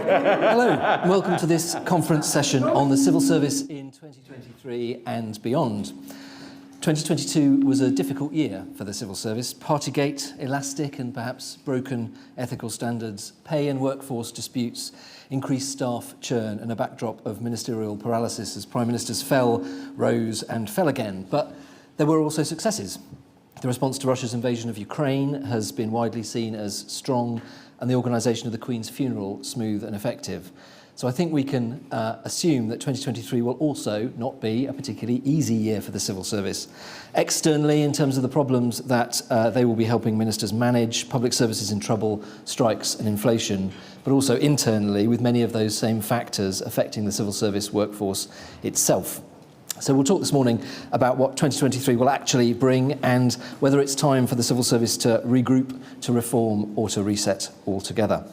Hello, and welcome to this conference session on the civil service in 2023 and beyond. 2022 was a difficult year for the civil service. Partygate, elastic and perhaps broken ethical standards, pay and workforce disputes, increased staff churn and a backdrop of ministerial paralysis as prime ministers fell, rose and fell again. But there were also successes. The response to Russia's invasion of Ukraine has been widely seen as strong, and the organisation of the Queen's funeral smooth and effective. So I think we can assume that 2023 will also not be a particularly easy year for the civil service. Externally, in terms of the problems that they will be helping ministers manage, public services in trouble, strikes and inflation, but also internally with many of those same factors affecting the civil service workforce itself. So we'll talk this morning about what 2023 will actually bring and whether it's time for the civil service to regroup, to reform or to reset altogether.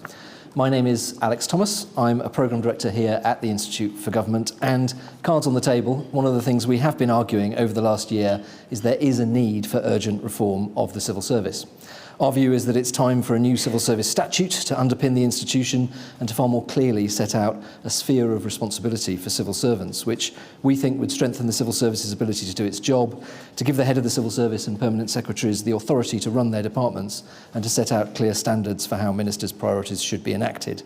My name is Alex Thomas. I'm a programme director here at the Institute for Government, and cards on the table, one of the things we have been arguing over the last year is there is a need for urgent reform of the civil service. Our view is that it's time for a new civil service statute to underpin the institution and to far more clearly set out a sphere of responsibility for civil servants, which we think would strengthen the civil service's ability to do its job, to give the head of the civil service and permanent secretaries the authority to run their departments, and to set out clear standards for how ministers' priorities should be enacted.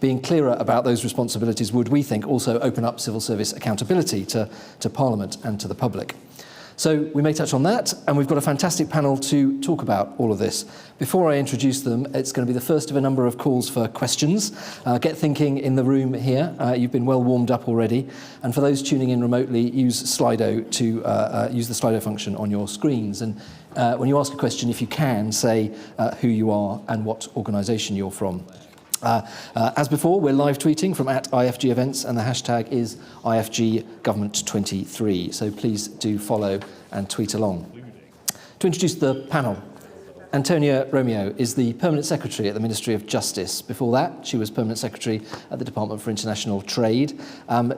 Being clearer about those responsibilities would, we think, also open up civil service accountability to Parliament and to the public. So we may touch on that, and we've got a fantastic panel to talk about all of this. Before I introduce them, it's going to be the first of a number of calls for questions. Get thinking in the room here. You've been well warmed up already. And for those tuning in remotely, use Slido to use the Slido function on your screens. And when you ask a question, if you can, say who you are and what organisation you're from. As before, we're live tweeting from @IFG Events, and the hashtag is IFGGovernment23. So please do follow and tweet along. To introduce the panel, Antonia Romeo is the Permanent Secretary at the Ministry of Justice. Before that, she was Permanent Secretary at the Department for International Trade.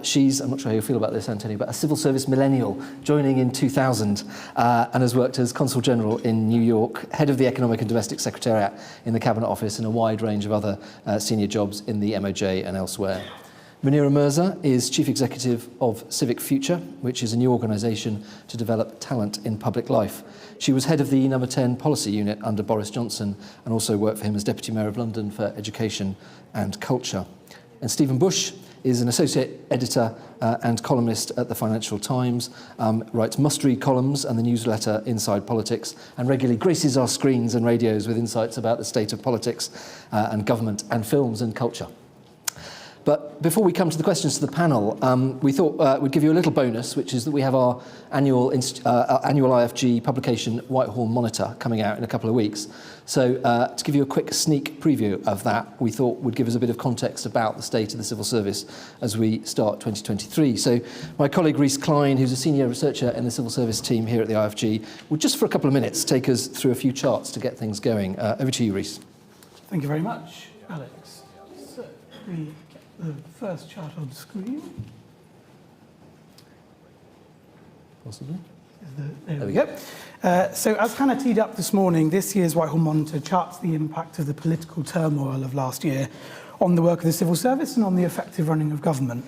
She's, I'm not sure how you feel about this, Antonia, but a civil service millennial, joining in 2000, and has worked as Consul General in New York, Head of the Economic and Domestic Secretariat in the Cabinet Office, and a wide range of other senior jobs in the MOJ and elsewhere. Munira Mirza is Chief Executive of Civic Future, which is a new organisation to develop talent in public life. She was head of the number 10 policy unit under Boris Johnson and also worked for him as Deputy Mayor of London for Education and Culture. And Stephen Bush is an associate editor and columnist at the Financial Times, writes must-read columns and the newsletter Inside Politics, and regularly graces our screens and radios with insights about the state of politics and government and films and culture. But before we come to the questions to the panel, we thought we'd give you a little bonus, which is that we have our annual IFG publication, Whitehall Monitor, coming out in a couple of weeks. So to give you a quick sneak preview of that, we thought would give us a bit of context about the state of the civil service as we start 2023. So my colleague Rhys Klein, who's a senior researcher in the civil service team here at the IFG, will just for a couple of minutes take us through a few charts to get things going. Over to you, Rhys. Thank you very much, Alex. So the first chart on screen. Possibly. There we go. So as Hannah teed up this morning, this year's Whitehall Monitor charts the impact of the political turmoil of last year on the work of the civil service and on the effective running of government.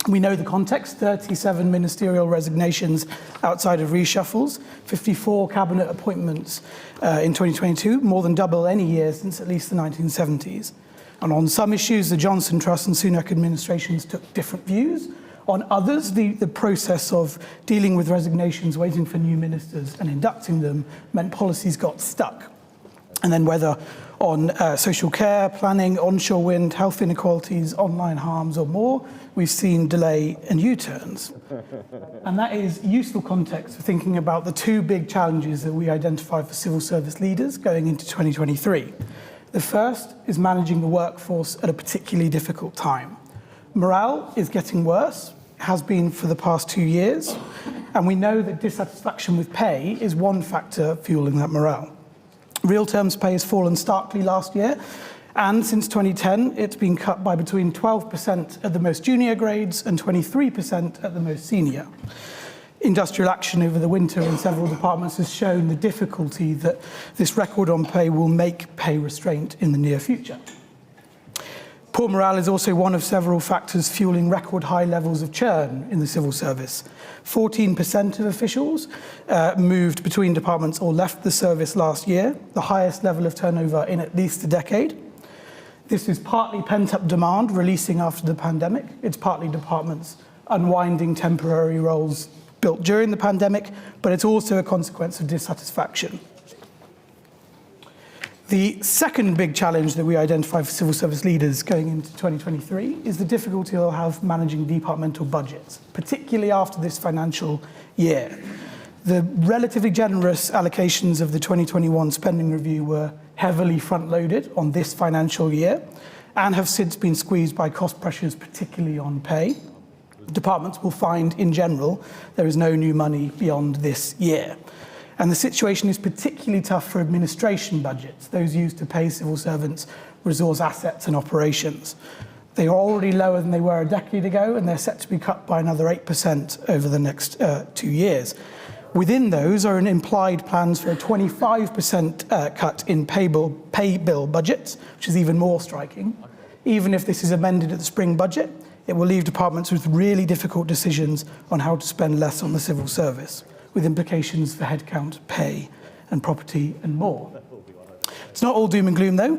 We know the context: 37 ministerial resignations outside of reshuffles, 54 cabinet appointments in 2022, more than double any year since at least the 1970s. And on some issues, the Johnson Trust and Sunak administrations took different views. On others, the process of dealing with resignations, waiting for new ministers and inducting them meant policies got stuck. And then whether on social care, planning, onshore wind, health inequalities, online harms or more, we've seen delay and U-turns. And that is useful context for thinking about the two big challenges that we identified for civil service leaders going into 2023. The first is managing the workforce at a particularly difficult time. Morale is getting worse, has been for the past 2 years, and we know that dissatisfaction with pay is one factor fueling that morale. Real terms pay has fallen starkly last year, and since 2010, it's been cut by between 12% at the most junior grades and 23% at the most senior. Industrial action over the winter in several departments has shown the difficulty that this record on pay will make pay restraint in the near future. Poor morale is also one of several factors fueling record high levels of churn in the civil service. 14% of officials moved between departments or left the service last year, the highest level of turnover in at least a decade. This is partly pent-up demand releasing after the pandemic. It's partly departments unwinding temporary roles built during the pandemic, but it's also a consequence of dissatisfaction. The second big challenge that we identify for civil service leaders going into 2023 is the difficulty they'll have managing departmental budgets, particularly after this financial year. The relatively generous allocations of the 2021 spending review were heavily front-loaded on this financial year and have since been squeezed by cost pressures, particularly on pay. Departments will find, in general, there is no new money beyond this year. And the situation is particularly tough for administration budgets, those used to pay civil servants, resource assets and operations. They are already lower than they were a decade ago, and they're set to be cut by another 8% over the next 2 years. Within those are implied plans for a 25% cut in pay bill budgets, which is even more striking. Even if this is amended at the spring budget, it will leave departments with really difficult decisions on how to spend less on the civil service, with implications for headcount, pay, and property, and more. It's not all doom and gloom, though.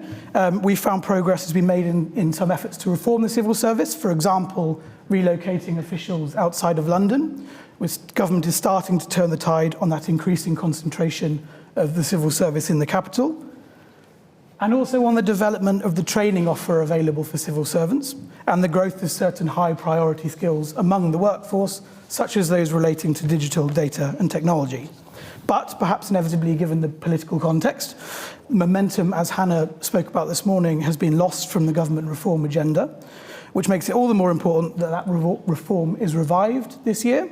We found progress has been made in some efforts to reform the civil service, for example, relocating officials outside of London, which government is starting to turn the tide on that increasing concentration of the civil service in the capital, and also on the development of the training offer available for civil servants and the growth of certain high priority skills among the workforce, such as those relating to digital data and technology. But perhaps inevitably, given the political context, momentum, as Hannah spoke about this morning, has been lost from the government reform agenda, which makes it all the more important that reform is revived this year.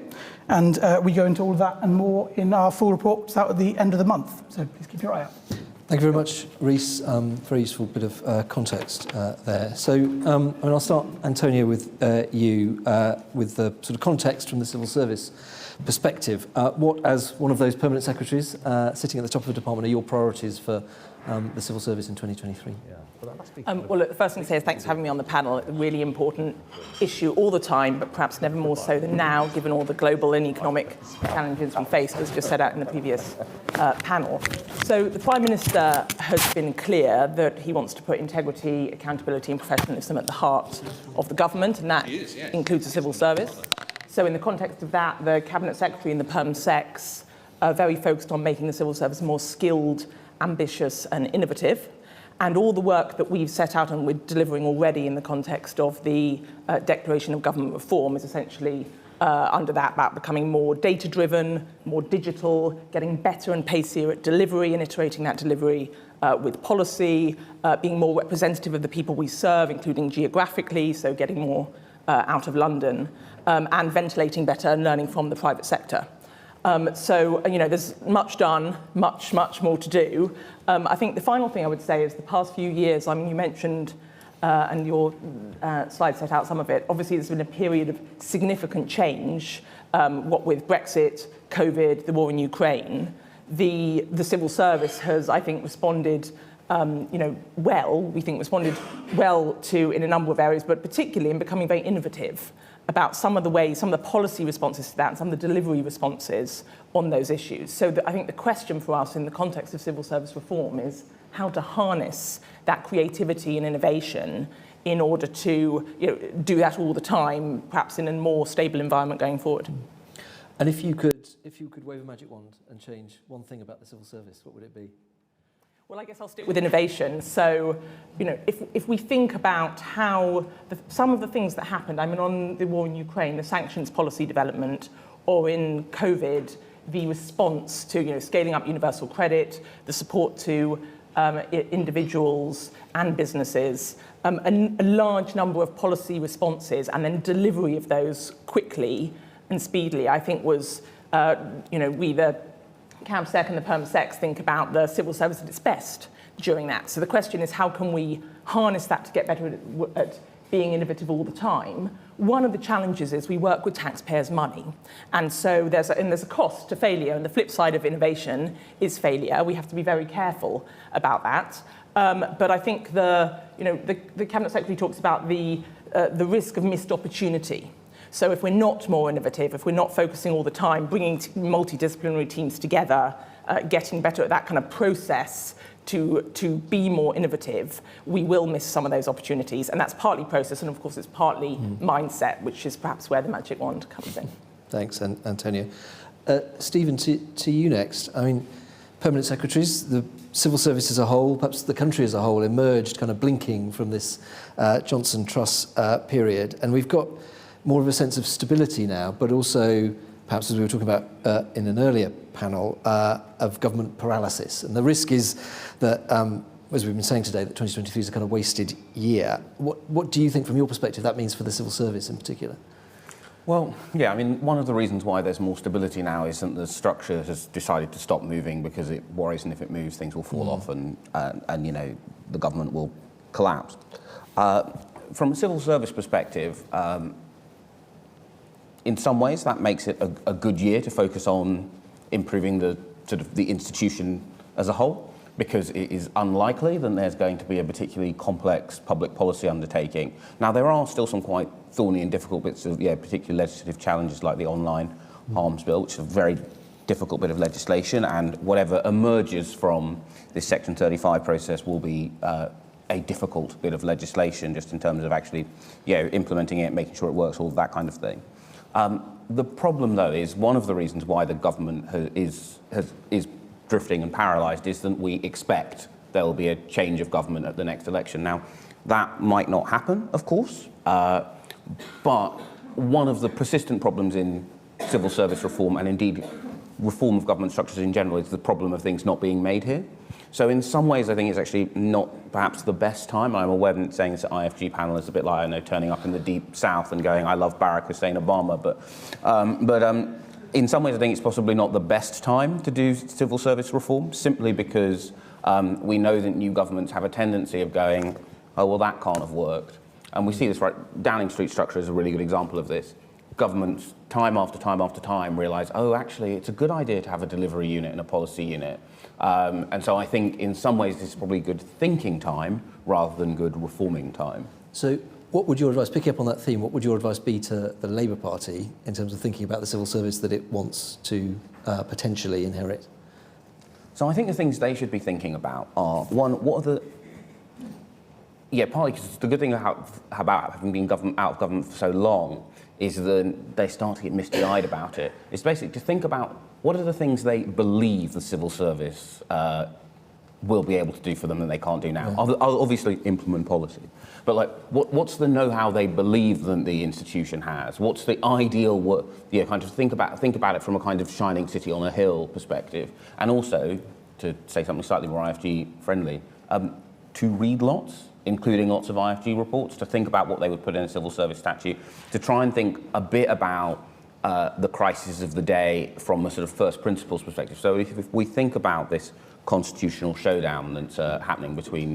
And we go into all of that and more in our full report out at the end of the month. So please keep your eye out. Thank you very much, Rhys. Very useful bit of context there. So I'll start, Antonia, with you, with the sort of context from the civil service perspective. What, as one of those permanent secretaries sitting at the top of the department, are your priorities for the civil service in 2023? Well, look, the first thing to say is thanks for having me on the panel. A really important issue all the time, but perhaps never more so than now, given all the global and economic challenges we face, as just set out in the previous panel. So the Prime Minister has been clear that he wants to put integrity, accountability and professionalism at the heart of the government, and that includes the civil service. So in the context of that, the Cabinet Secretary and the Perm Secs are very focused on making the civil service more skilled, ambitious and innovative. And all the work that we've set out and we're delivering already in the context of the Declaration of Government Reform is essentially under that about becoming more data-driven, more digital, getting better and pacier at delivery and iterating that delivery with policy, being more representative of the people we serve, including geographically, so getting more out of London, and ventilating better and learning from the private sector. So, there's much done, much more to do. I think the final thing I would say is the past few years, you mentioned, and your slide set out some of it, obviously there's been a period of significant change, what with Brexit, COVID, the war in Ukraine. The civil service has, I think, responded responded well to in a number of areas, but particularly in becoming very innovative about some of the policy responses to that and some of the delivery responses on those issues. So I think the question for us in the context of civil service reform is how to harness that creativity and innovation in order to do that all the time, perhaps in a more stable environment going forward. And if you could wave a magic wand and change one thing about the civil service, what would it be? Well, I guess I'll stick with innovation. So, if we think about how some of the things that happened, on the war in Ukraine, the sanctions policy development, or in COVID, the response to scaling up universal credit, the support to individuals and businesses, a large number of policy responses, and then delivery of those quickly and speedily, I think was, we the Cab Sec and the Perm Secs think about the civil service at its best during that. So the question is, how can we harness that to get better at being innovative all the time? One of the challenges is we work with taxpayers' money. And so there's a cost to failure, and the flip side of innovation is failure. We have to be very careful about that. But I think the Cabinet Secretary talks about the risk of missed opportunity. So if we're not more innovative, if we're not focusing all the time, bringing multidisciplinary teams together, getting better at that kind of process to be more innovative, we will miss some of those opportunities. And that's partly process, and of course it's partly mindset, which is perhaps where the magic wand comes in. Thanks, Antonia. Stephen, to you next. I mean, permanent secretaries, the civil service as a whole, perhaps the country as a whole, emerged kind of blinking from this Johnson-Truss period. And we've got more of a sense of stability now, but also, perhaps as we were talking about in an earlier panel, of government paralysis. And the risk is that, as we've been saying today, that 2023 is a kind of wasted year. What do you think, from your perspective, that means for the civil service in particular? Well, yeah, I mean, one of the reasons why there's more stability now is that the structure has decided to stop moving because it worries, and if it moves, things will fall off and the government will collapse. From a civil service perspective, in some ways that makes it a good year to focus on improving the institution as a whole, because it is unlikely that there's going to be a particularly complex public policy undertaking. Now, there are still some quite thorny and difficult bits of, particular legislative challenges like the online harms bill, which is a very difficult bit of legislation, and whatever emerges from this Section 35 process will be a difficult bit of legislation, just in terms of actually, implementing it, making sure it works, all that kind of thing. The problem, though, is one of the reasons why the government is drifting and paralysed is that we expect there will be a change of government at the next election. Now, that might not happen, of course, but one of the persistent problems in civil service reform, and indeed reform of government structures in general, is the problem of things not being made here. So in some ways, I think it's actually not perhaps the best time. I'm aware that saying this at IFG panel is a bit like, I know, turning up in the deep south and going, I love Barack Hussein Obama, but in some ways, I think it's possibly not the best time to do civil service reform, simply because we know that new governments have a tendency of going, oh, well, that can't have worked. And we see this, right? Downing Street structure is a really good example of this. Governments, time after time after time, realise, oh, actually, it's a good idea to have a delivery unit and a policy unit. And so I think, in some ways, this is probably good thinking time rather than good reforming time. So what would your advice, picking up on that theme, what would your advice be to the Labour Party in terms of thinking about the civil service that it wants to potentially inherit? So I think the things they should be thinking about are, one, what are the... partly because the good thing about having been out of government for so long is that they start to get misty-eyed about it. It's basically to think about what are the things they believe the civil service will be able to do for them that they can't do now. Yeah. Obviously, implement policy. But like, what's the know-how they believe that the institution has? What's the ideal work? Kind of think about it from a kind of shining city on a hill perspective. And also, to say something slightly more IFG friendly, to read lots, including lots of IFG reports, to think about what they would put in a civil service statute, to try and think a bit about the crises of the day from a sort of first principles perspective. So if we think about this constitutional showdown that's happening between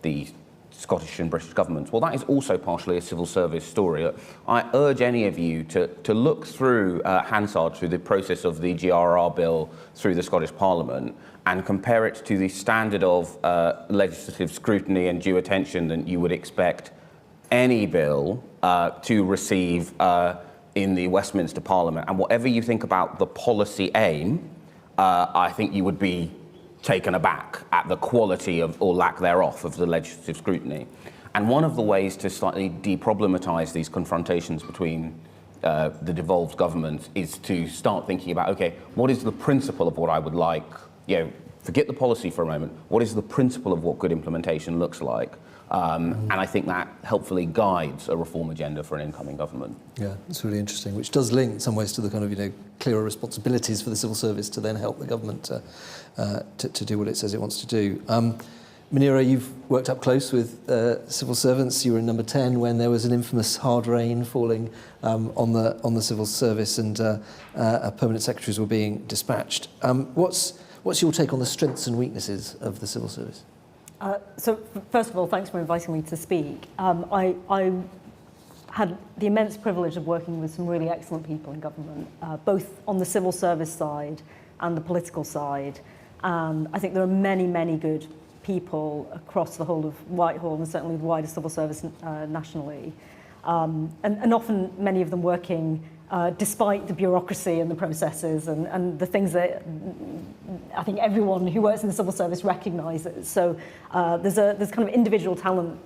the Scottish and British governments, well, that is also partially a civil service story. I urge any of you to look through Hansard, through the process of the GRR bill through the Scottish Parliament, and compare it to the standard of legislative scrutiny and due attention that you would expect any bill to receive in the Westminster Parliament. And whatever you think about the policy aim, I think you would be taken aback at the quality of, or lack thereof, of the legislative scrutiny. And one of the ways to slightly deproblematise these confrontations between the devolved governments is to start thinking about, okay, what is the principle of what I would like? Forget the policy for a moment. What is the principle of what good implementation looks like? And I think that helpfully guides a reform agenda for an incoming government. Yeah, it's really interesting, which does link in some ways to the kind of, clearer responsibilities for the civil service to then help the government to do what it says it wants to do. Munira, you've worked up close with civil servants. You were in number 10 when there was an infamous hard rain falling on the civil service and permanent secretaries were being dispatched. What's your take on the strengths and weaknesses of the civil service? So, first of all, thanks for inviting me to speak. I had the immense privilege of working with some really excellent people in government, both on the civil service side and the political side. And I think there are many, many good people across the whole of Whitehall and certainly the wider civil service nationally. And often many of them working despite the bureaucracy and the processes and the things that I think everyone who works in the civil service recognises. So there's kind of individual talent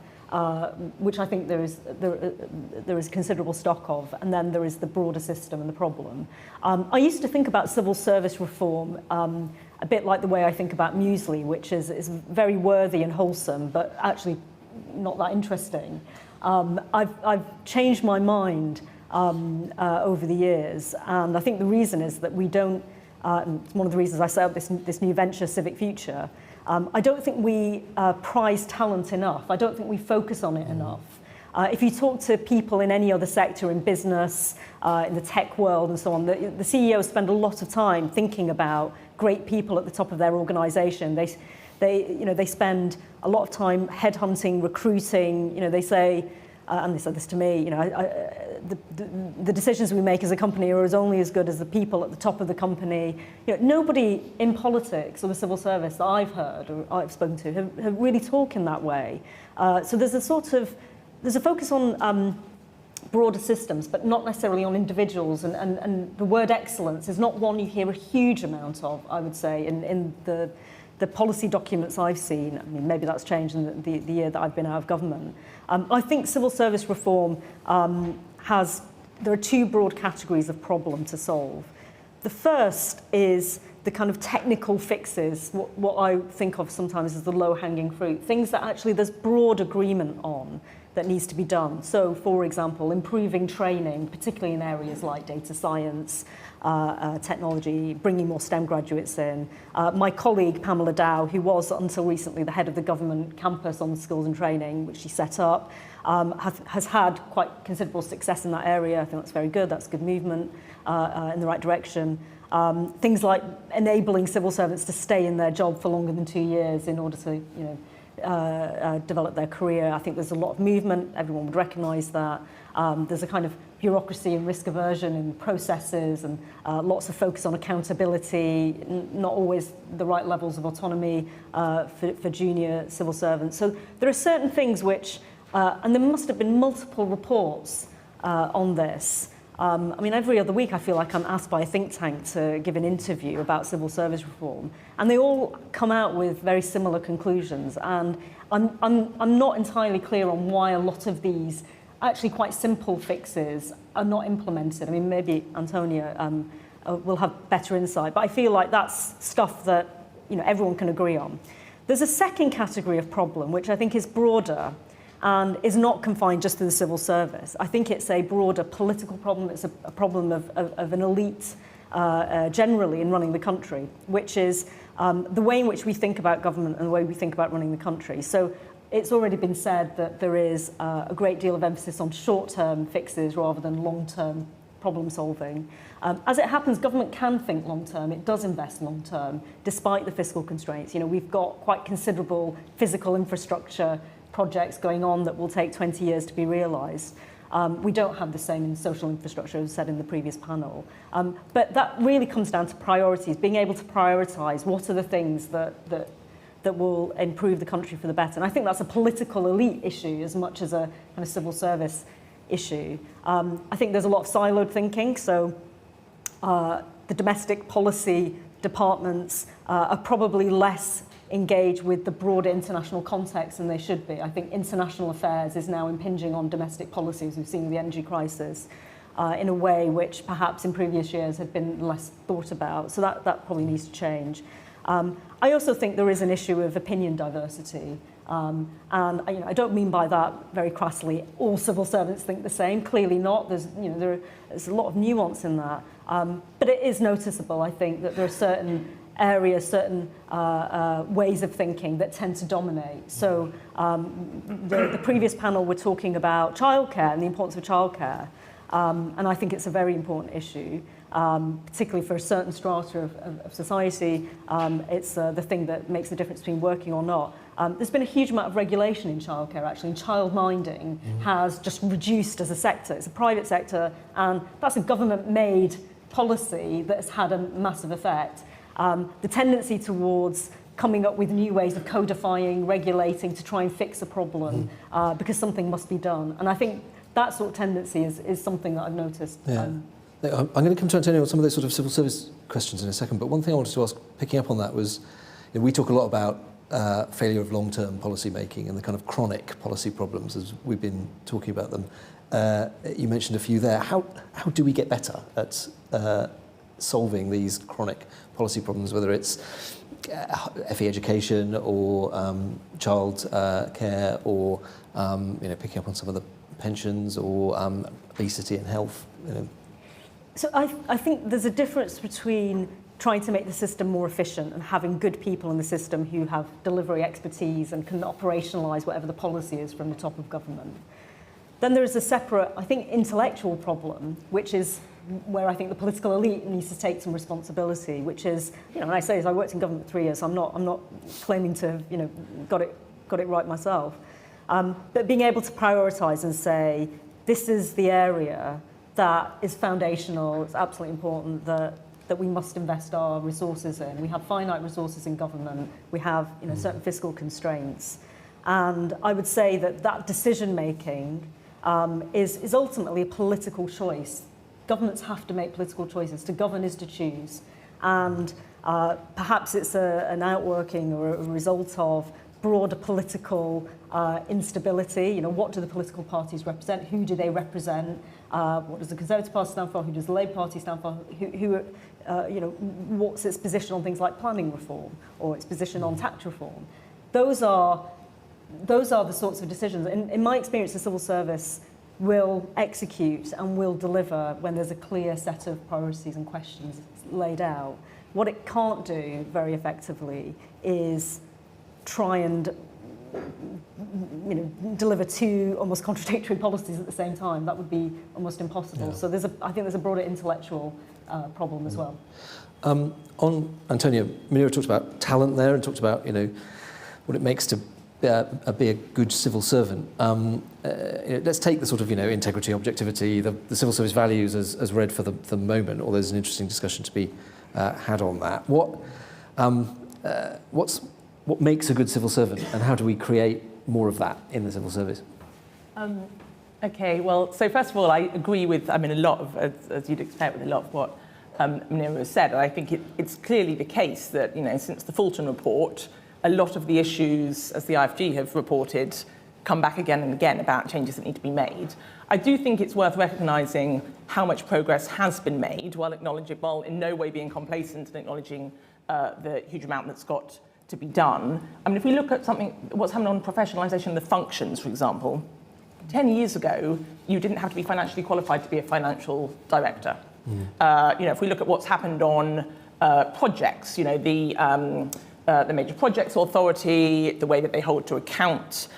which I think there is considerable stock of, and then there is the broader system and the problem. I used to think about civil service reform a bit like the way I think about muesli, which is very worthy and wholesome, but actually not that interesting. I've changed my mind over the years, and I think the reason is that we don't, it's one of the reasons I set up this new venture, Civic Future. I don't think we prize talent enough. I don't think we focus on it enough. If you talk to people in any other sector, in business, in the tech world and so on, the CEOs spend a lot of time thinking about great people at the top of their organisation. They spend a lot of time headhunting, recruiting. They say, and they said this to me, the decisions we make as a company are only as good as the people at the top of the company. Nobody in politics or the civil service that I've heard or I've spoken to have really talked in that way. So there's a focus on broader systems, but not necessarily on individuals. And the word excellence is not one you hear a huge amount of, I would say, in the policy documents I've seen. I mean, maybe that's changed in the year that I've been out of government. I think civil service reform there are two broad categories of problem to solve. The first is the kind of technical fixes, what I think of sometimes as the low-hanging fruit, things that actually there's broad agreement on that needs to be done. So, for example, improving training, particularly in areas like data science, technology, bringing more STEM graduates in. My colleague, Pamela Dow, who was until recently the head of the government campus on skills and training, which she set up, has had quite considerable success in that area. I think that's very good. That's good movement in the right direction. Things like enabling civil servants to stay in their job for longer than 2 years in order to, develop their career. I think there's a lot of movement. Everyone would recognise that. There's a kind of bureaucracy and risk aversion in processes and lots of focus on accountability, not always the right levels of autonomy for junior civil servants. So there are certain things which, and there must have been multiple reports on this. I mean, every other week I feel like I'm asked by a think tank to give an interview about civil service reform, and they all come out with very similar conclusions. And I'm not entirely clear on why a lot of these actually quite simple fixes are not implemented. I mean, maybe Antonia will have better insight, but I feel like that's stuff that everyone can agree on. There's a second category of problem, which I think is broader and is not confined just to the civil service. I think it's a broader political problem. It's a problem of an elite generally in running the country, which is the way in which we think about government and the way we think about running the country. So it's already been said that there is a great deal of emphasis on short-term fixes rather than long-term problem solving. As it happens, government can think long-term. It does invest long-term, despite the fiscal constraints. We've got quite considerable physical infrastructure projects going on that will take 20 years to be realised. We don't have the same in social infrastructure, as said in the previous panel. But that really comes down to priorities, being able to prioritise what are the things that will improve the country for the better. And I think that's a political elite issue as much as a kind of civil service issue. I think there's a lot of siloed thinking. So the domestic policy departments are probably less engage with the broader international context than they should be. I think international affairs is now impinging on domestic policies. We've seen the energy crisis in a way which perhaps in previous years had been less thought about. So that probably needs to change. I also think there is an issue of opinion diversity. And I don't mean by that very crassly all civil servants think the same. Clearly not. There's a lot of nuance in that. But it is noticeable, I think, that there are certain areas, certain ways of thinking that tend to dominate. So the previous panel were talking about childcare and the importance of childcare. And I think it's a very important issue, particularly for a certain strata of society. It's the thing that makes the difference between working or not. There's been a huge amount of regulation in childcare, actually, and childminding has just reduced as a sector. It's a private sector, and that's a government-made policy that has had a massive effect. The tendency towards coming up with new ways of codifying, regulating to try and fix a problem because something must be done. And I think that sort of tendency is something that I've noticed. Yeah. I'm going to come to Antonia on some of those sort of civil service questions in a second, but one thing I wanted to ask, picking up on that, was we talk a lot about failure of long-term policy making and the kind of chronic policy problems as we've been talking about them. You mentioned a few there. How do we get better at solving these chronic policy problems, whether it's FE education or child care or picking up on some of the pensions or obesity and health? So I think there's a difference between trying to make the system more efficient and having good people in the system who have delivery expertise and can operationalise whatever the policy is from the top of government. Then there is a separate, I think, intellectual problem, which is where I think the political elite needs to take some responsibility, which is, and I say this, I worked in government for 3 years, so I'm not claiming to have, got it right myself. But being able to prioritise and say, this is the area that is foundational, it's absolutely important that we must invest our resources in. We have finite resources in government, we have certain fiscal constraints. And I would say that decision making is ultimately a political choice. Governments have to make political choices. To govern is to choose. And perhaps it's an outworking or a result of broader political instability. What do the political parties represent? Who do they represent? What does the Conservative Party stand for? Who does the Labour Party stand for? What's its position on things like planning reform or its position on tax reform? Those are the sorts of decisions. In my experience, the civil service will execute and will deliver when there's a clear set of priorities and questions laid out. What it can't do very effectively is try and deliver two almost contradictory policies at the same time. That would be almost impossible. Yeah. So I think there's a broader intellectual problem as well. On Antonia, Munira talked about talent there and talked about what it makes to be a good civil servant. Let's take the sort of integrity, objectivity, the civil service values as read for the moment. Or there's an interesting discussion to be had on that. What makes a good civil servant, and how do we create more of that in the civil service? Okay, well, so first of all, I agree with, a lot of, as you'd expect, with a lot of what Munira has said. And I think it's clearly the case that, since the Fulton report, a lot of the issues, as the IFG have reported, come back again and again about changes that need to be made. I do think it's worth recognising how much progress has been made while in no way being complacent and acknowledging the huge amount that's got to be done. If we look at what's happening on professionalisation of the functions, for example, 10 years ago, you didn't have to be financially qualified to be a financial director. If we look at what's happened on projects, the Major Projects Authority, the way that they hold to account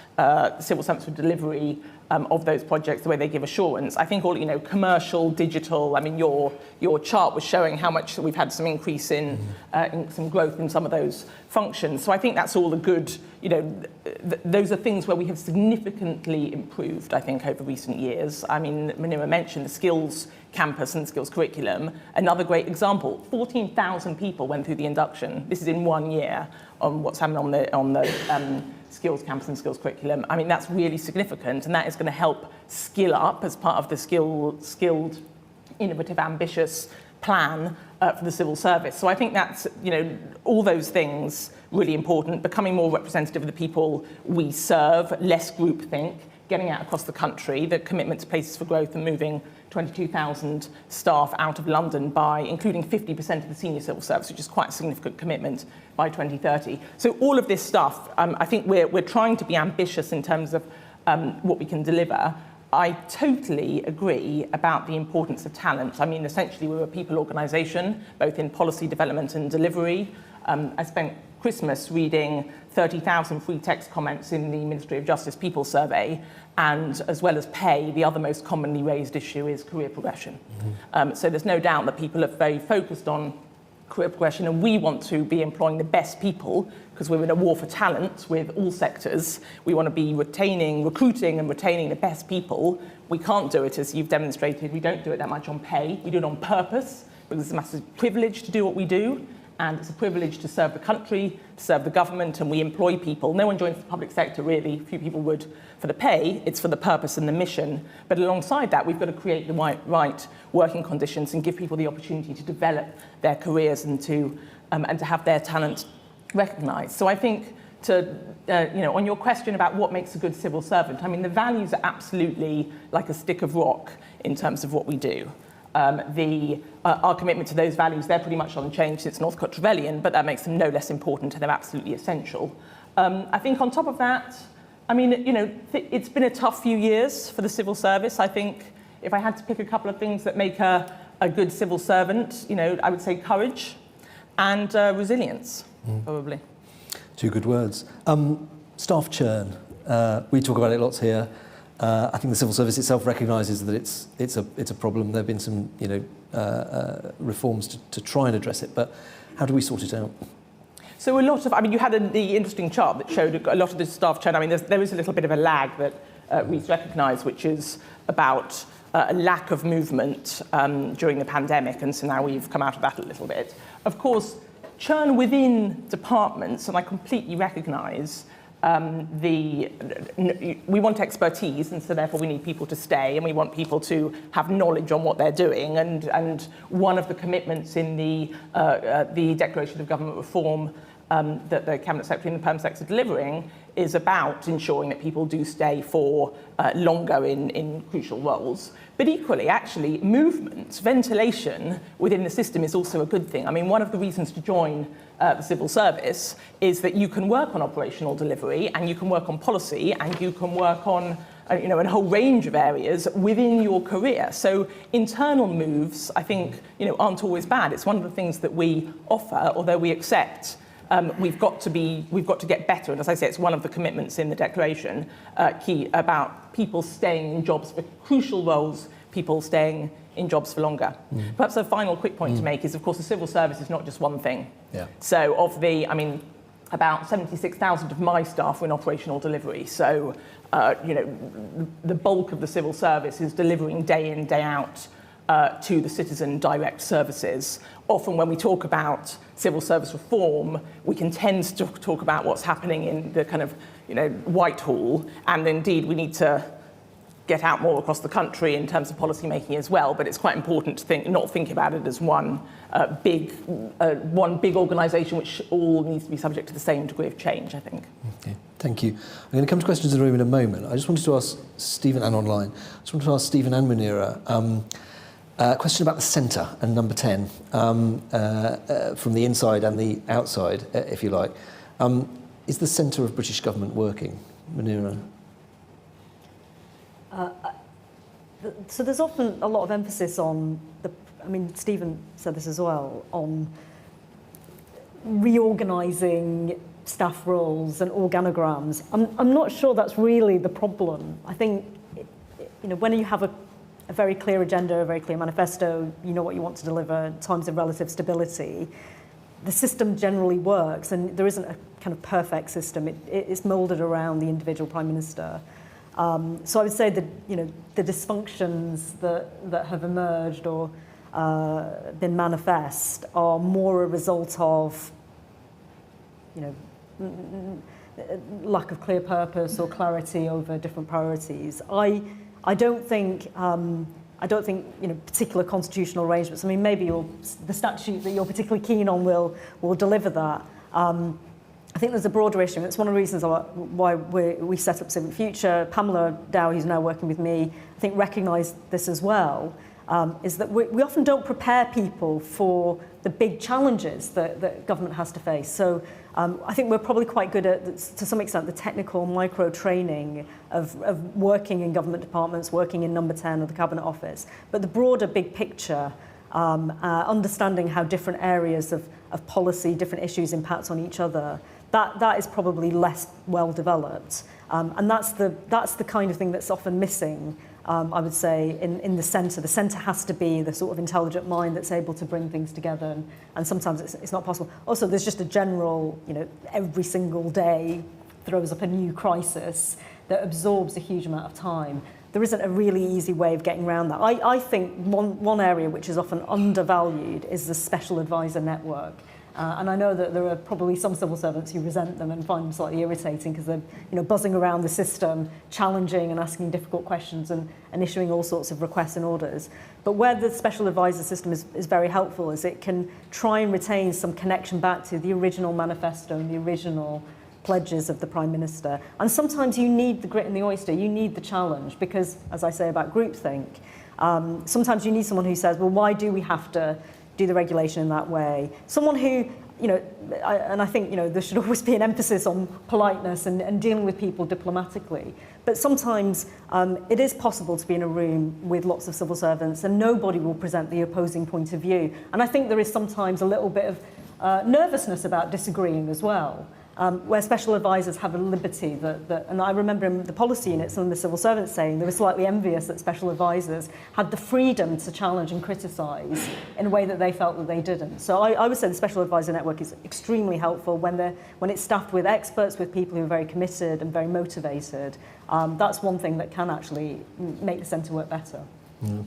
civil servants for delivery of those projects, the way they give assurance. I think all, commercial, digital, your chart was showing how much we've had some increase in some growth in some of those functions. So I think that's all the good, those are things where we have significantly improved, I think, over recent years. Munira mentioned the skills campus and skills curriculum. Another great example, 14,000 people went through the induction. This is in 1 year on what's happening on the skills campus and skills curriculum. That's really significant, and that is going to help skill up as part of the skilled, innovative, ambitious plan for the civil service. So I think that's, all those things really important, becoming more representative of the people we serve, less groupthink, getting out across the country, the commitment to Places for Growth and moving 22,000 staff out of London by including 50% of the senior civil service, which is quite a significant commitment by 2030. So all of this stuff, I think we're trying to be ambitious in terms of what we can deliver. I totally agree about the importance of talent. Essentially, we're a people organisation, both in policy development and delivery. I spent Christmas reading 30,000 free text comments in the Ministry of Justice People Survey, and as well as pay, the other most commonly raised issue is career progression. So there's no doubt that people are very focused on career progression, and we want to be employing the best people because we're in a war for talent with all sectors. We want to be recruiting and retaining the best people. We can't do it, as you've demonstrated, we don't do it that much on pay. We do it on purpose because it's a massive privilege to do what we do. and it's a privilege to serve the country, to serve the government, and we employ people. No one joins the public sector, really. Few people would for the pay. It's for the purpose and the mission. But alongside that, we've got to create the right working conditions and give people the opportunity to develop their careers and to have their talent recognised. So I think on your question about what makes a good civil servant, I mean, the values are absolutely like a stick of rock in terms of what we do. Our commitment to those values, they're pretty much unchanged since Northcote Trevelyan, but that makes them no less important, and they're absolutely essential. I think on top of that, I mean, it's been a tough few years for the civil service. I think if I had to pick a couple of things that make a good civil servant, I would say courage and resilience, probably. Two good words. Staff churn. We talk about it lots here. I think the civil service itself recognises that it's a problem. There have been some reforms to try and address it, but how do we sort it out? So you had the interesting chart that showed a lot of the staff churn. I mean, there is a little bit of a lag that we recognise, which is about a lack of movement during the pandemic, and so now we've come out of that a little bit. Of course, churn within departments, and I completely recognise we want expertise, and so therefore we need people to stay, and we want people to have knowledge on what they're doing. And one of the commitments in the Declaration of Government Reform that the Cabinet Secretary and the Perm Secretary are delivering is about ensuring that people do stay for longer in crucial roles. But equally, actually, movement, ventilation within the system is also a good thing. I mean, one of the reasons to join the civil service is that you can work on operational delivery, and you can work on policy, and you can work on a whole range of areas within your career. So internal moves, I think, aren't always bad. It's one of the things that we offer, although we accept we've got to get better. And as I say, it's one of the commitments in the Declaration, key about people staying in jobs for crucial roles, people staying in jobs for longer. Perhaps a final quick point to make is, of course, the civil service is not just one thing. Yeah. So about 76,000 of my staff are in operational delivery. So, the bulk of the civil service is delivering day in, day out to the citizen direct services. Often when we talk about civil service reform, we can tend to talk about what's happening in the kind of, Whitehall, and indeed we need to get out more across the country in terms of policy making as well. But it's quite important to not think about it as one big organisation which all needs to be subject to the same degree of change, I think. Okay, thank you. I'm going to come to questions in the room in a moment. I just wanted to ask Stephen, and online, Stephen and Munira, a question about the centre and number 10, from the inside and the outside, if you like. Is the centre of British government working? Munira? So there's often a lot of emphasis on Stephen said this as well, on reorganising staff roles and organograms. I'm not sure that's really the problem. I think, when you have a very clear agenda, a very clear manifesto, you know what you want to deliver, times of relative stability, the system generally works, and there isn't a kind of perfect system. It's moulded around the individual Prime Minister. So I would say that the dysfunctions that have emerged or been manifest are more a result of lack of clear purpose or clarity over different priorities. I don't think particular constitutional arrangements. I mean, maybe the statute that you're particularly keen on will deliver that. I think there's a broader issue. It's one of the reasons why we set up Civic Future. Pamela Dow, who's now working with me, I think recognised this as well, is that we often don't prepare people for the big challenges that government has to face. So I think we're probably quite good at, to some extent, the technical micro-training of working in government departments, working in number 10 of the Cabinet Office. But the broader big picture, understanding how different areas of policy, different issues impact on each other, that is probably less well developed. And that's the kind of thing that's often missing, I would say, in the centre. The centre has to be the sort of intelligent mind that's able to bring things together, and sometimes it's not possible. Also, there's just a general, every single day throws up a new crisis that absorbs a huge amount of time. There isn't a really easy way of getting around that. I think one area which is often undervalued is the special advisor network. And I know that there are probably some civil servants who resent them and find them slightly irritating because they're buzzing around the system, challenging and asking difficult questions and issuing all sorts of requests and orders. But where the special advisor system is very helpful is it can try and retain some connection back to the original manifesto and the original pledges of the Prime Minister. And sometimes you need the grit and the oyster, you need the challenge, because, as I say about groupthink, sometimes you need someone who says, well, why do we have to do the regulation in that way? Someone who, I think, there should always be an emphasis on politeness and dealing with people diplomatically. But sometimes it is possible to be in a room with lots of civil servants and nobody will present the opposing point of view. And I think there is sometimes a little bit of nervousness about disagreeing as well. Where special advisors have a liberty and I remember in the policy unit, some of the civil servants saying they were slightly envious that special advisors had the freedom to challenge and criticise in a way that they felt that they didn't. So I would say the special advisor network is extremely helpful when it's staffed with experts, with people who are very committed and very motivated. That's one thing that can actually make the centre work better. Yeah.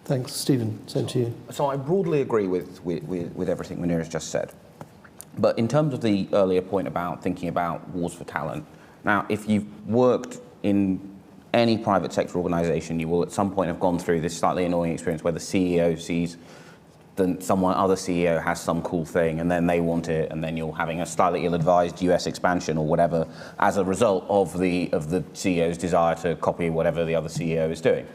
Thanks. Stephen, same to you. So I broadly agree with everything Munira's just said. But in terms of the earlier point about thinking about wars for talent, now, if you've worked in any private sector organisation, you will at some point have gone through this slightly annoying experience where the CEO sees that someone other CEO has some cool thing and then they want it, and then you're having a slightly ill-advised US expansion or whatever as a result of the CEO's desire to copy whatever the other CEO is doing.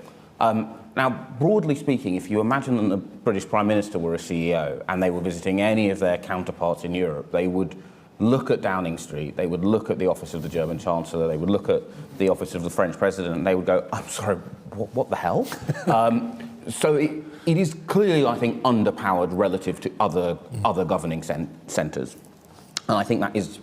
Now, broadly speaking, if you imagine that the British Prime Minister were a CEO and they were visiting any of their counterparts in Europe, they would look at Downing Street, they would look at the office of the German Chancellor, they would look at the office of the French President, and they would go, I'm sorry, what the hell? So it is clearly, I think, underpowered relative to other governing centres. And I think that is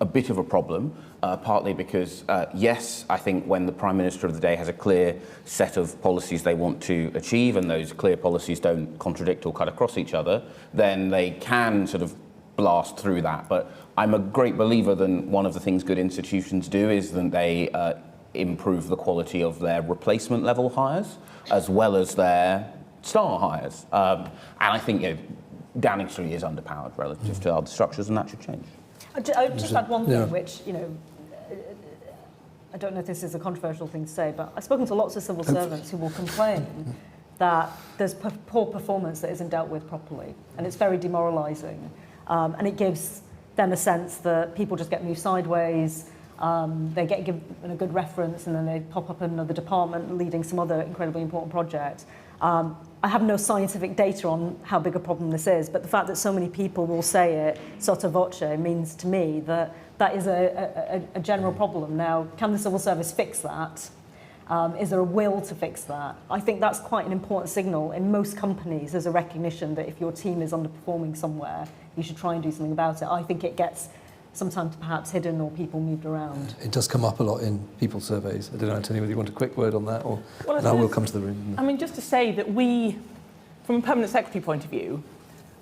a bit of a problem. Partly because, yes, I think when the Prime Minister of the day has a clear set of policies they want to achieve and those clear policies don't contradict or cut across each other, then they can sort of blast through that. But I'm a great believer that one of the things good institutions do is that they improve the quality of their replacement level hires as well as their star hires. And I think Downing Street is underpowered relative to other structures, and that should change. I just add one thing, which, I don't know if this is a controversial thing to say, but I've spoken to lots of civil servants who will complain that there's poor performance that isn't dealt with properly, and it's very demoralising. And it gives them a sense that people just get moved sideways, they get given a good reference, and then they pop up in another department leading some other incredibly important project. I have no scientific data on how big a problem this is, but the fact that so many people will say it sotto voce means to me that that is a general problem. Now, can the civil service fix that? Is there a will to fix that? I think that's quite an important signal. In most companies, there's a recognition that if your team is underperforming somewhere, you should try and do something about it. I think it gets sometimes perhaps hidden or people moved around. It does come up a lot in people surveys. I don't know, Antonia, whether you want a quick word on that, or well, we'll come to the room. I mean, just to say that we, from a permanent secretary point of view,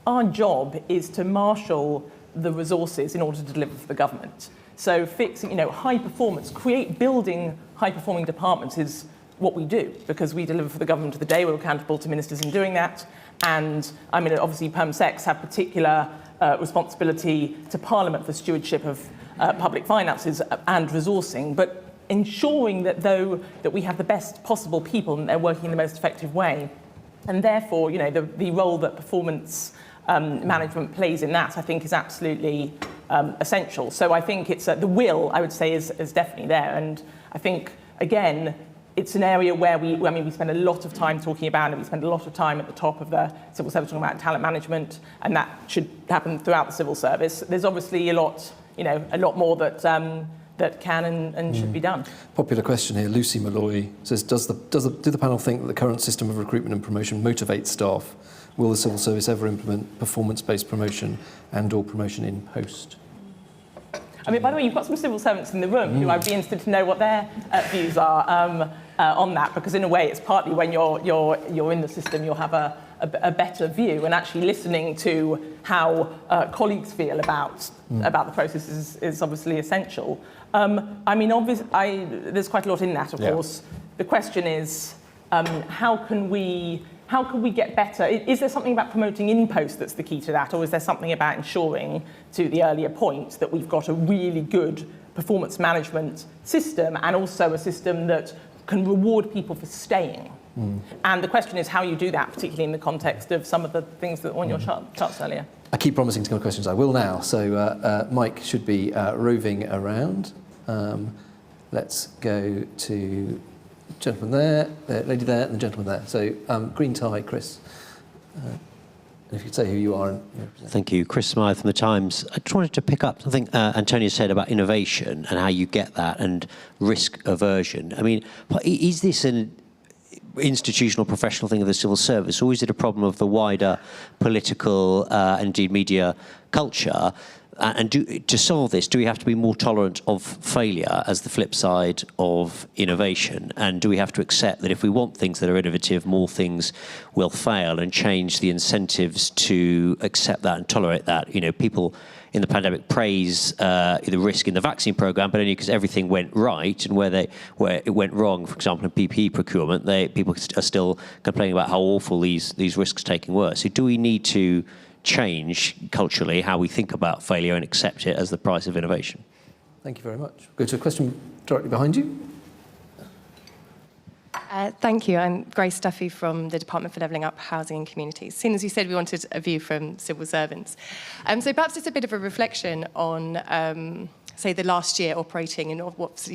our job is to marshal the resources in order to deliver for the government. So fixing, high performance, building high-performing departments is what we do, because we deliver for the government of the day. We're accountable to ministers in doing that. And, I mean, obviously, perm secs have particular responsibility to Parliament for stewardship of public finances and resourcing, but ensuring that we have the best possible people and they're working in the most effective way. And therefore, the role that performance management plays in that, I think, is absolutely essential. So I think it's the will, I would say, is definitely there. And I think, again, it's an area where we spend a lot of time talking about it. We spend a lot of time at the top of the civil service talking about talent management, and that should happen throughout the civil service. There's obviously a lot more that can and should be done. Popular question here. Lucy Malloy says, do the panel think that the current system of recruitment and promotion motivates staff? Will the civil service ever implement performance-based promotion and/or promotion in post? I mean, by the way, you've got some civil servants in the room who I'd be interested to know what their views are on that, because in a way, it's partly when you're in the system, you'll have a better view, and actually listening to how colleagues feel about the process is obviously essential. I mean, there's quite a lot in that, of course. The question is, how can we how can we get better? Is there something about promoting in-post that's the key to that, or is there something about ensuring, to the earlier point, that we've got a really good performance management system and also a system that can reward people for staying? And the question is how you do that, particularly in the context of some of the things that were on your charts earlier. I keep promising to come to questions. I will now. So Mike should be roving around. Let's go to the gentleman there, the lady there, and the gentleman there. So green tie, Chris. And if you could say who you are. Thank you. Chris Smythe from The Times. I just wanted to pick up something Antonia said about innovation and how you get that and risk aversion. I mean, is this an institutional professional thing of the civil service, or is it a problem of the wider political and indeed media culture? And to solve this, do we have to be more tolerant of failure as the flip side of innovation? And do we have to accept that if we want things that are innovative, more things will fail, and change the incentives to accept that and tolerate that? You know, people in the pandemic praise the risk in the vaccine program, but only because everything went right, and where it went wrong, for example, in PPE procurement, people are still complaining about how awful these risks taking were. So do we need to change culturally how we think about failure and accept it as the price of innovation? Thank you very much. Go to a question directly behind you. Thank you. I'm Grace Duffy from the Department for Levelling Up Housing and Communities. Seeing as you said we wanted a view from civil servants. So perhaps just a bit of a reflection on, say, the last year operating in what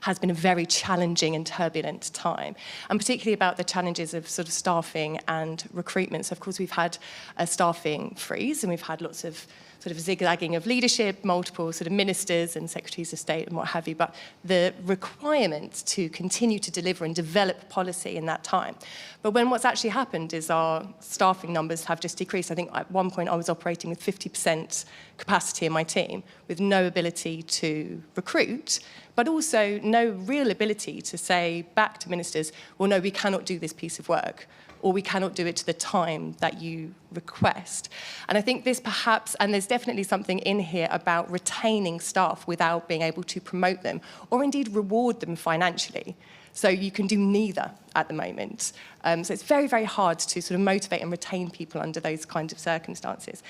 has been a very challenging and turbulent time, and particularly about the challenges of sort of staffing and recruitment. So, of course, we've had a staffing freeze, and we've had lots of sort of zigzagging of leadership, multiple sort of ministers and secretaries of state and what have you, but the requirement to continue to deliver and develop policy in that time. But when what's actually happened is our staffing numbers have just decreased. I think at one point I was operating with 50% capacity in my team, with no ability to recruit, but also no real ability to say back to ministers, well, no, we cannot do this piece of work, or we cannot do it to the time that you request. And I think this perhaps, and there's definitely something in here about retaining staff without being able to promote them, or indeed reward them financially. So you can do neither at the moment. So it's very, very hard to sort of motivate and retain people under those kinds of circumstances.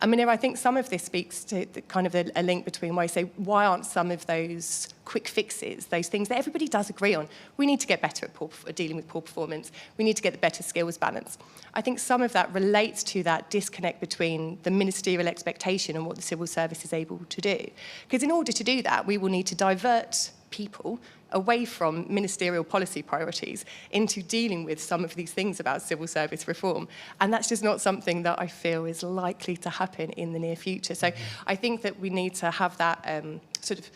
I mean, I think some of this speaks to the kind of a link between why I say, why aren't some of those quick fixes, those things that everybody does agree on? We need to get better at dealing with poor performance. We need to get the better skills balance. I think some of that relates to that disconnect between the ministerial expectation and what the civil service is able to do. Because in order to do that, we will need to divert people away from ministerial policy priorities into dealing with some of these things about civil service reform. And that's just not something that I feel is likely to happen in the near future. So I think that we need to have that sort of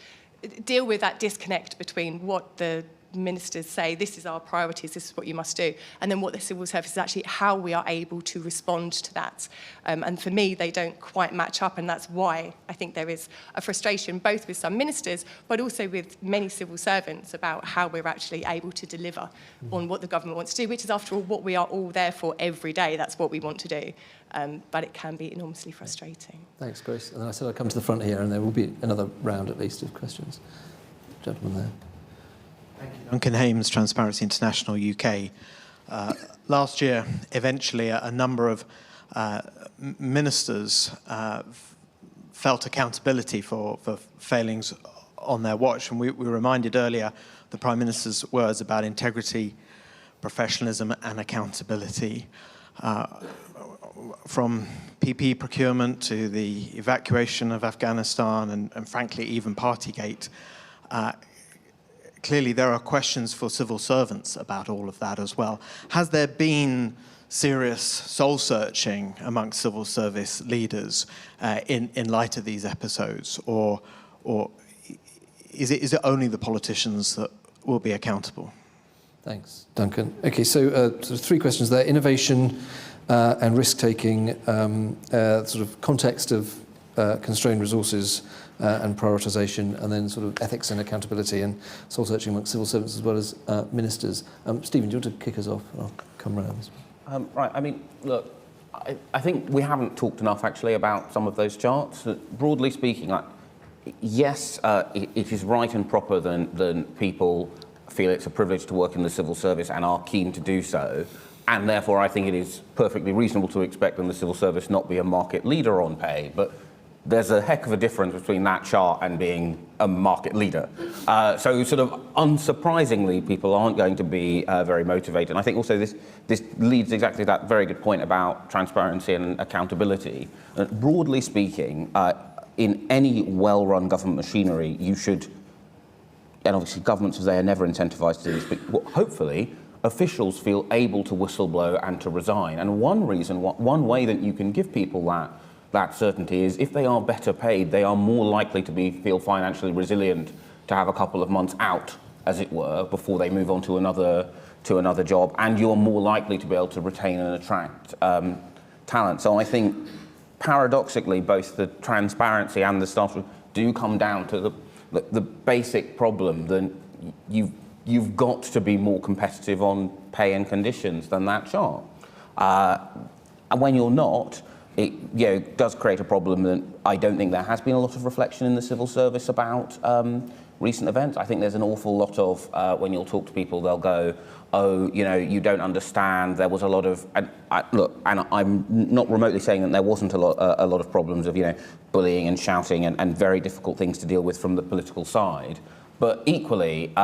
deal with that disconnect between what the ministers say, this is our priorities, this is what you must do, and then what the civil service is actually, how we are able to respond to that. And for me, they don't quite match up, and that's why I think there is a frustration both with some ministers, but also with many civil servants about how we're actually able to deliver on what the government wants to do, which is, after all, what we are all there for every day. That's what we want to do. But it can be enormously frustrating. Thanks, Grace. And then I said I'd come to the front here, and there will be another round at least of questions. Gentleman there. Duncan Hames, Transparency International UK. Last year, eventually, a number of ministers felt accountability for failings on their watch. And we reminded earlier the Prime Minister's words about integrity, professionalism and accountability. From PPE procurement to the evacuation of Afghanistan and frankly, even Partygate, clearly there are questions for civil servants about all of that as well. Has there been serious soul-searching amongst civil service leaders in light of these episodes, or is it only the politicians that will be accountable? Thanks, Duncan. Okay, so sort of three questions there. Innovation and risk-taking, sort of context of constrained resources and prioritisation, and then sort of ethics and accountability and soul-searching amongst civil servants as well as ministers. Stephen, do you want to kick us off? I'll come round. Right, I mean, look, I think we haven't talked enough, actually, about some of those charts. Broadly speaking, yes, it is right and proper that people feel it's a privilege to work in the civil service and are keen to do so, and therefore I think it is perfectly reasonable to expect them, the civil service, not be a market leader on pay. But there's a heck of a difference between that chart and being a market leader. So sort of unsurprisingly, people aren't going to be very motivated. And I think also this leads exactly to that very good point about transparency and accountability. Broadly speaking, in any well-run government machinery, you should, and obviously governments, as they are never incentivized to do this, but hopefully officials feel able to whistleblow and to resign. And one way that you can give people that certainty is if they are better paid, they are more likely to feel financially resilient to have a couple of months out, as it were, before they move on to another job, and you're more likely to be able to retain and attract talent. So I think, paradoxically, both the transparency and the staff do come down to the basic problem that you've got to be more competitive on pay and conditions than that chart. And when you're not, it does create a problem that I don't think there has been a lot of reflection in the civil service about recent events. I think there's an awful lot of, when you'll talk to people, they'll go, oh, you don't understand, there was a lot of, and I'm not remotely saying that there wasn't a lot of problems of, bullying and shouting and very difficult things to deal with from the political side. But equally,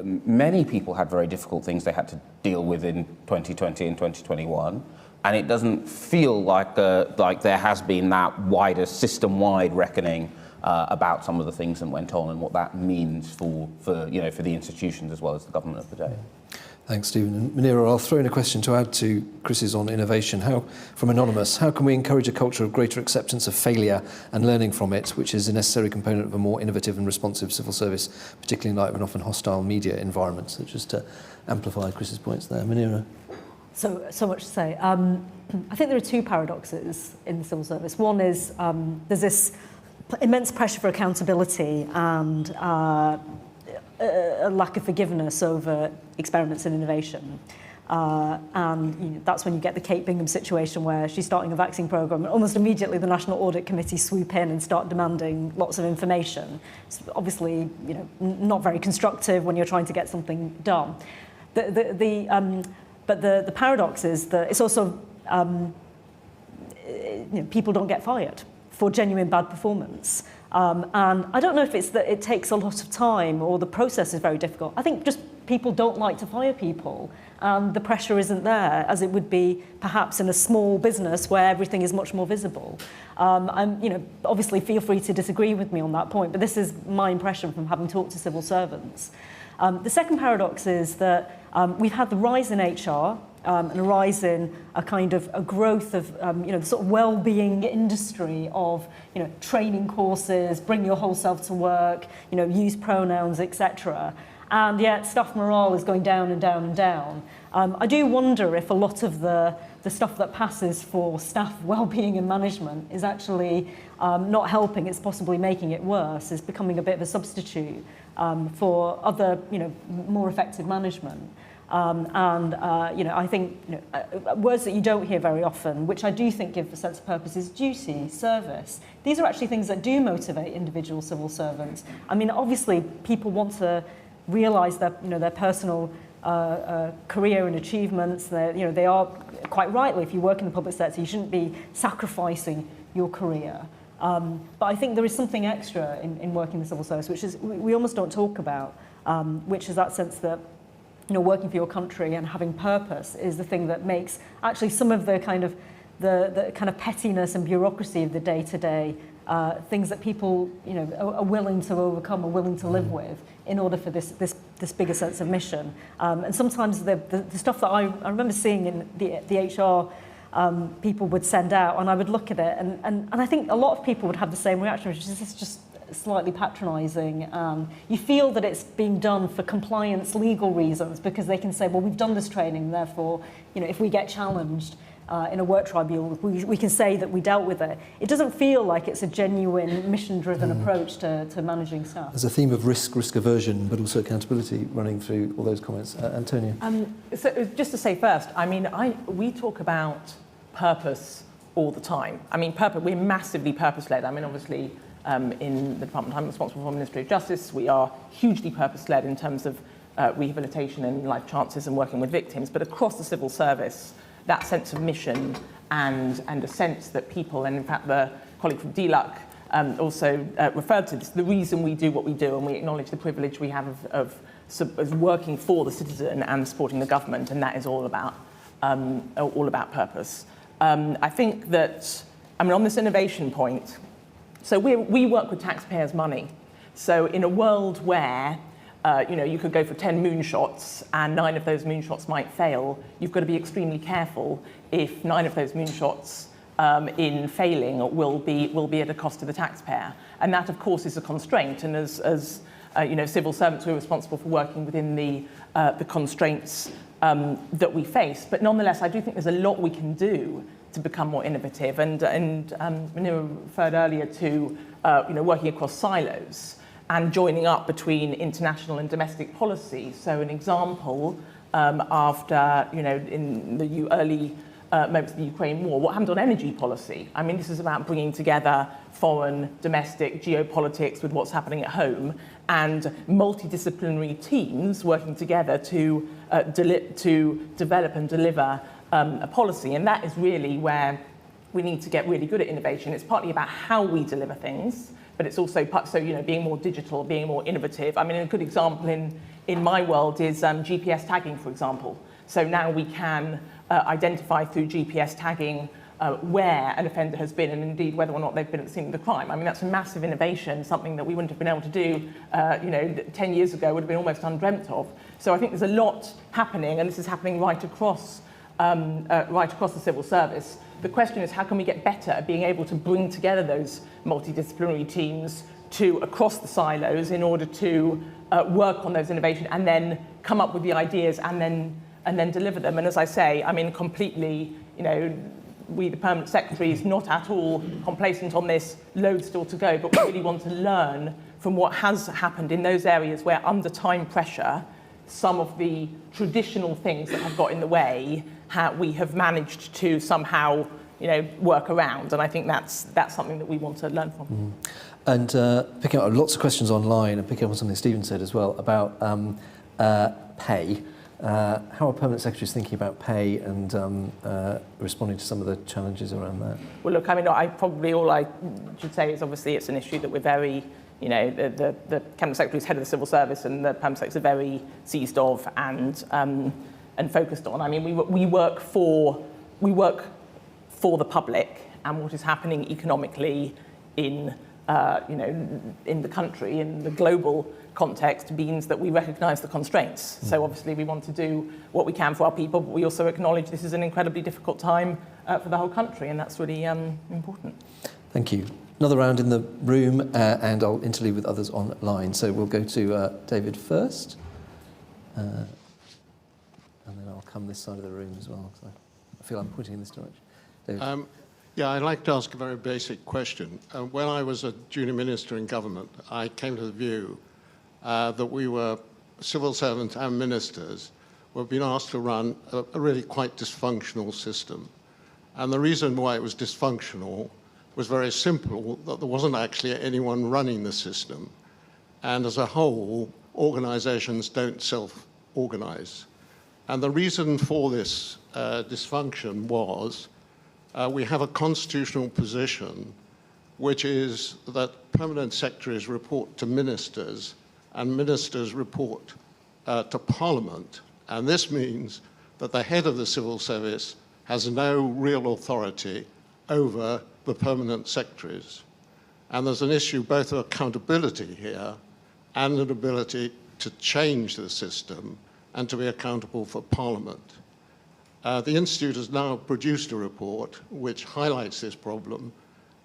many people had very difficult things they had to deal with in 2020 and 2021. And it doesn't feel like there has been that wider system-wide reckoning about some of the things that went on and what that means for the institutions as well as the government of the day. Thanks, Stephen. And Munira, I'll throw in a question to add to Chris's on innovation. From Anonymous, how can we encourage a culture of greater acceptance of failure and learning from it, which is a necessary component of a more innovative and responsive civil service, particularly in light of an often hostile media environment? So just to amplify Chris's points there. Munira. So much to say. I think there are two paradoxes in the civil service. One is there's this immense pressure for accountability and a lack of forgiveness over experiments in innovation. And that's when you get the Kate Bingham situation where she's starting a vaccine program and almost immediately the National Audit Committee swoop in and start demanding lots of information. It's obviously not very constructive when you're trying to get something done. But the paradox is that it's also people don't get fired for genuine bad performance. And I don't know if it's that it takes a lot of time or the process is very difficult. I think just people don't like to fire people and the pressure isn't there as it would be perhaps in a small business where everything is much more visible. Obviously feel free to disagree with me on that point, but this is my impression from having talked to civil servants. The second paradox is that we've had the rise in HR and a rise in a kind of a growth of the sort of well-being industry of training courses, bring your whole self to work, use pronouns, etc. And yet staff morale is going down and down and down. I do wonder if a lot of the stuff that passes for staff well-being and management is actually not helping, it's possibly making it worse, is becoming a bit of a substitute for other, more effective management. I think words that you don't hear very often, which I do think give a sense of purpose, is duty, service. These are actually things that do motivate individual civil servants. I mean, obviously, people want to realise their personal career and achievements. They are quite rightly, if you work in the public sector, you shouldn't be sacrificing your career. But I think there is something extra in working in the civil service, which is we almost don't talk about, which is that sense that working for your country and having purpose is the thing that makes actually some of the kind of pettiness and bureaucracy of the day-to-day things that people are willing to overcome, are willing to live with in order for this bigger sense of mission. And sometimes the stuff that I remember seeing in the HR people would send out, and I would look at it, and I think a lot of people would have the same reaction, which is this just slightly patronising. You feel that it's being done for compliance legal reasons because they can say, well, we've done this training, therefore, if we get challenged in a work tribunal, we can say that we dealt with it. It doesn't feel like it's a genuine mission-driven approach to managing staff. There's a theme of risk aversion, but also accountability running through all those comments. Antonia. So just to say first, we talk about purpose all the time. We're massively purpose-led. Obviously, in the department I'm responsible for, Ministry of Justice, we are hugely purpose-led in terms of rehabilitation and life chances and working with victims, but across the civil service, that sense of mission and a sense that people, and in fact the colleague from DLUC also referred to this, the reason we do what we do, and we acknowledge the privilege we have of working for the citizen and supporting the government, and that is all about purpose. I think that, on this innovation point, so we work with taxpayers' money. So in a world where you could go for 10 moonshots and 9 of those moonshots might fail, you've got to be extremely careful if 9 of those moonshots in failing will be at a cost to the taxpayer. And that, of course, is a constraint. And as civil servants, we're responsible for working within the constraints that we face. But nonetheless, I do think there's a lot we can do to become more innovative. And Munira referred earlier to working across silos and joining up between international and domestic policy. So an example, after in the early moments of the Ukraine war, what happened on energy policy? I mean, this is about bringing together foreign, domestic, geopolitics with what's happening at home, and multidisciplinary teams working together to develop and deliver a policy. And that is really where we need to get really good at innovation. It's partly about how we deliver things, but it's also being more digital, being more innovative. I mean, a good example in my world is GPS tagging, for example. So now we can identify through GPS tagging where an offender has been, and indeed whether or not they've been at the scene of the crime. I mean, that's a massive innovation, something that we wouldn't have been able to do 10 years ago, would have been almost undreamt of. So I think there's a lot happening, and this is happening right across the civil service. The question is, how can we get better at being able to bring together those multidisciplinary teams across the silos in order to work on those innovations and then come up with the ideas and then deliver them. And as I say, I mean, completely, we, the Permanent Secretary, is not at all complacent on this, loads still to go, but we really want to learn from what has happened in those areas where, under time pressure, some of the traditional things that have got in the way, we have managed to somehow, work around. And I think that's something that we want to learn from. Mm. And picking up lots of questions online, and picking up on something Stephen said as well about pay. How are permanent secretaries thinking about pay and responding to some of the challenges around that? Well, look, I mean, all I should say is obviously it's an issue that we're very, the cabinet secretary is head of the civil service, and the permanent secretaries are very seized of and focused on. I mean, we work for the public, and what is happening economically in the country, in the global context, means that we recognise the constraints. So obviously we want to do what we can for our people, but we also acknowledge this is an incredibly difficult time for the whole country, and that's really important. Thank you. Another round in the room, and I'll interleave with others online. So we'll go to David first, and then I'll come this side of the room as well, because I feel I'm pointing in this direction. David. Yeah, I'd like to ask a very basic question. When I was a junior minister in government, I came to the view that we were civil servants and ministers were being asked to run a really quite dysfunctional system. And the reason why it was dysfunctional was very simple, that there wasn't actually anyone running the system. And as a whole, organizations don't self-organize. And the reason for this dysfunction was we have a constitutional position, which is that permanent secretaries report to ministers and ministers report to Parliament. And this means that the head of the civil service has no real authority over the permanent secretaries. And there's an issue both of accountability here and an ability to change the system and to be accountable for Parliament. The Institute has now produced a report which highlights this problem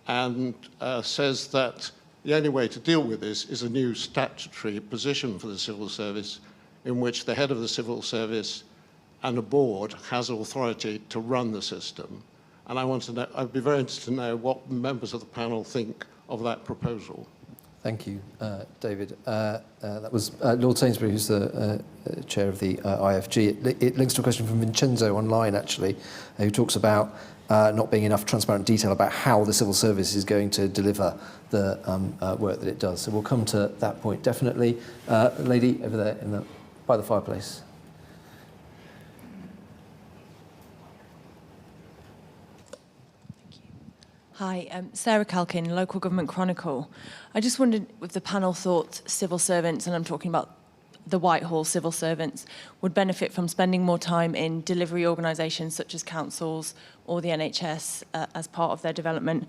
and says that the only way to deal with this is a new statutory position for the civil service, in which the head of the civil service and a board has authority to run the system. And I want to know, I'd be very interested to know what members of the panel think of that proposal. Thank you, David. That was Lord Sainsbury, who's the chair of the IFG. It links to a question from Vincenzo online, actually, who talks about not being enough transparent detail about how the civil service is going to deliver the work that it does. So we'll come to that point, definitely. Lady over there in the by the fireplace. Hi, Sarah Calkin, Local Government Chronicle. I just wondered if the panel thought civil servants, and I'm talking about the Whitehall civil servants, would benefit from spending more time in delivery organisations such as councils or the NHS as part of their development.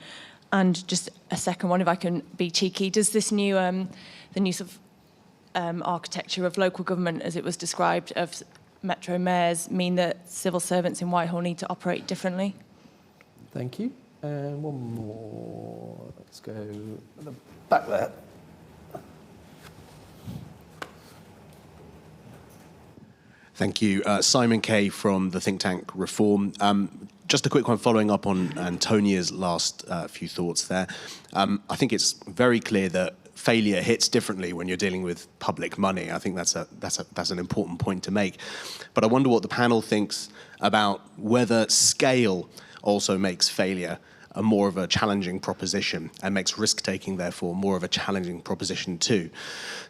And just a second one, if I can be cheeky, does this new, the new sort of architecture of local government, as it was described, of metro mayors, mean that civil servants in Whitehall need to operate differently? Thank you. And one more. Let's go at the back there. Thank you. Simon Kay from the think tank Reform. Just a quick one following up on Antonia's last few thoughts there. I think it's very clear that failure hits differently when you're dealing with public money. I think that's an important point to make. But I wonder what the panel thinks about whether scale also makes failure a more of a challenging proposition and makes risk-taking, therefore, more of a challenging proposition too.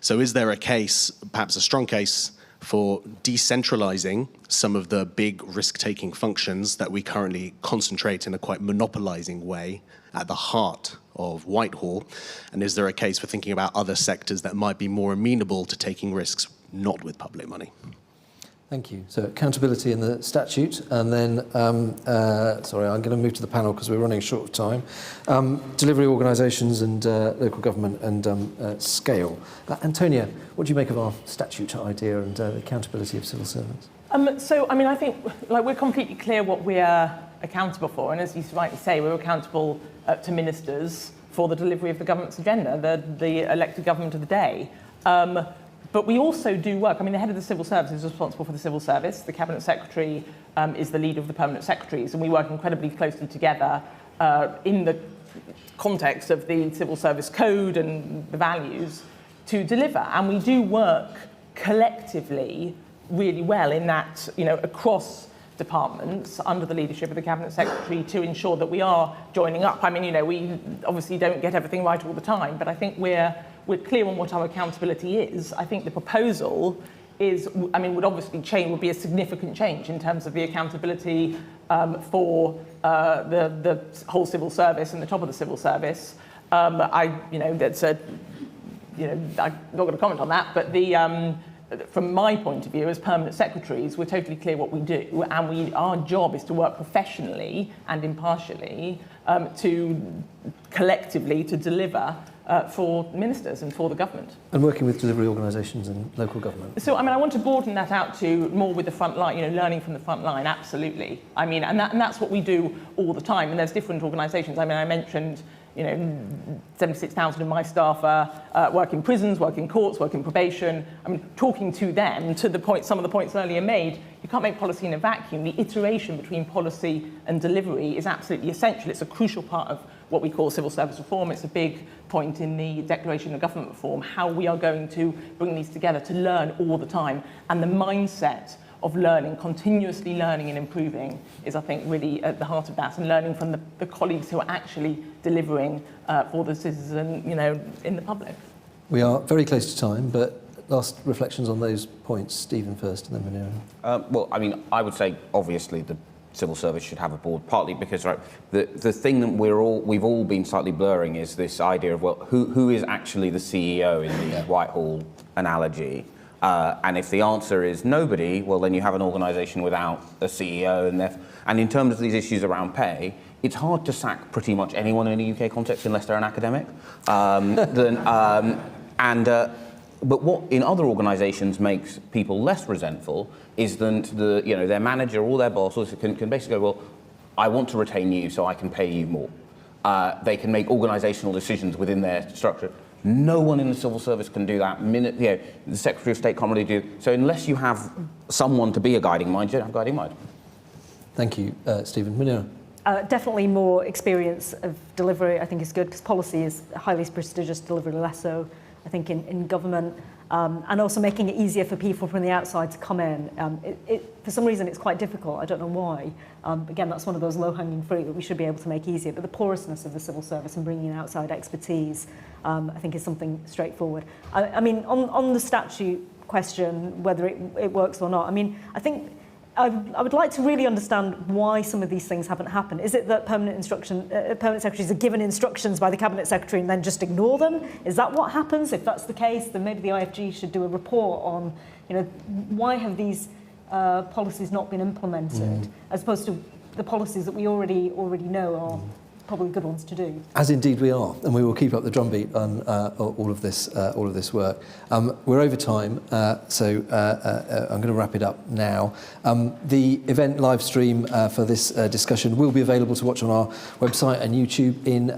So is there a case, perhaps a strong case, for decentralizing some of the big risk-taking functions that we currently concentrate in a quite monopolizing way at the heart of Whitehall? And is there a case for thinking about other sectors that might be more amenable to taking risks not with public money? Thank you. So accountability in the statute, and then, sorry, I'm going to move to the panel because we're running short of time. Delivery organisations and local government and scale. Antonia, what do you make of our statute idea and the accountability of civil servants? So, I mean, I think we're completely clear what we're accountable for, and as you rightly say, we're accountable to ministers for the delivery of the government's agenda, the elected government of the day. But we also do work. I mean, the head of the civil service is responsible for the civil service. The cabinet secretary is the leader of the permanent secretaries, and we work incredibly closely together in the context of the civil service code and the values to deliver. And we do work collectively really well in that, across departments under the leadership of the cabinet secretary to ensure that we are joining up. I mean, we obviously don't get everything right all the time, but I think we're clear on what our accountability is. I think the proposal is, would obviously change, would be a significant change in terms of the accountability for the whole civil service and the top of the civil service. I'm not going to comment on that, but from my point of view as permanent secretaries, we're totally clear what we do, and our job is to work professionally and impartially to collectively to deliver for ministers and for the government. And working with delivery organisations and local government. So, I want to broaden that out to more with the front line, learning from the front line, absolutely. And that's what we do all the time, and there's different organisations. I mentioned, 76,000 of my staff work in prisons, work in courts, work in probation. Talking to them, to the point, some of the points earlier made, you can't make policy in a vacuum. The iteration between policy and delivery is absolutely essential. It's a crucial part of what we call civil service reform. It's a big point in the Declaration of Government Reform, how we are going to bring these together to learn all the time. And the mindset of learning, continuously learning and improving is, I think, really at the heart of that, and learning from the colleagues who are actually delivering for the citizen, in the public. We are very close to time, but last reflections on those points. Stephen first, and then Munira. I would say, obviously, the civil service should have a board, partly because the thing that we've all been slightly blurring is this idea of, who is actually the CEO in the Whitehall analogy? And if the answer is nobody, well, then you have an organisation without a CEO. And in terms of these issues around pay, it's hard to sack pretty much anyone in a UK context unless they're an academic. But what in other organisations makes people less resentful is that their manager or their boss can basically go, well, I want to retain you so I can pay you more. They can make organisational decisions within their structure. No one in the civil service can do that. The Secretary of State can't really do. So unless you have someone to be a guiding mind, you don't have a guiding mind. Thank you, Stephen. Munira. Definitely more experience of delivery, I think, is good, because policy is highly prestigious, delivery less so, I think, in government. And also making it easier for people from the outside to come in. For some reason, it's quite difficult. I don't know why. Again, that's one of those low-hanging fruit that we should be able to make easier. But the porousness of the civil service and bringing in outside expertise, I think, is something straightforward. On the statute question whether it works or not. I mean, I think I would like to really understand why some of these things haven't happened. Is it that permanent secretaries are given instructions by the Cabinet Secretary and then just ignore them? Is that what happens? If that's the case, then maybe the IFG should do a report on, why have these policies not been implemented, as opposed to the policies that we already know are probably good ones to do. As indeed we are, and we will keep up the drumbeat on all of this work. We're over time, so I'm going to wrap it up now. The event live stream for this discussion will be available to watch on our website and YouTube in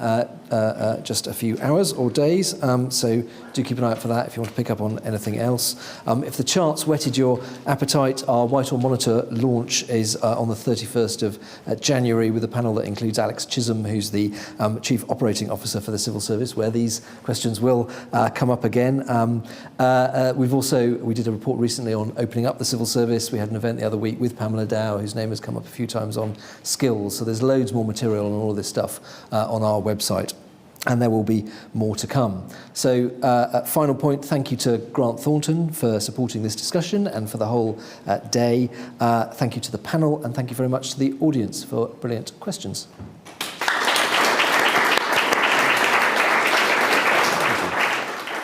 just a few hours or days, so do keep an eye out for that if you want to pick up on anything else. If the charts whetted your appetite, our Whitehall Monitor launch is on the 31st of January with a panel that includes Alex Chisholm, who's the Chief Operating Officer for the Civil Service, where these questions will come up again. We did a report recently on opening up the Civil Service. We had an event the other week with Pamela Dow, whose name has come up a few times, on skills. So there's loads more material on all of this stuff on our website. And there will be more to come. So, final point, thank you to Grant Thornton for supporting this discussion and for the whole day. Thank you to the panel, and thank you very much to the audience for brilliant questions.